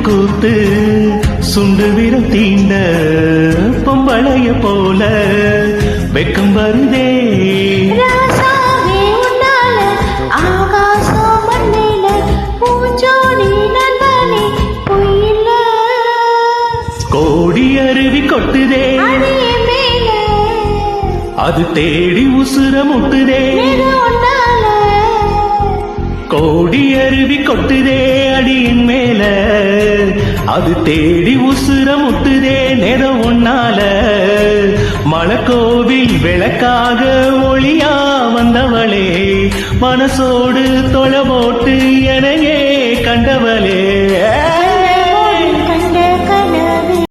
கூத்து சுண்டு விரம் தீண்ட பொம்பளைய போல வெக்கம் வருதே கோடி அருவி கொட்டுதே அது தேடி உசுர முட்டுதே கோடி அருவி கொட்டுதே அடியின் மேல அது தேடி உசுர முட்டுதே நேரம் ஒன்னால மலக்கோவில் விளக்காக ஒளியா வந்தவளே மனசோடு தொலை போட்டு எனையே கண்டவளே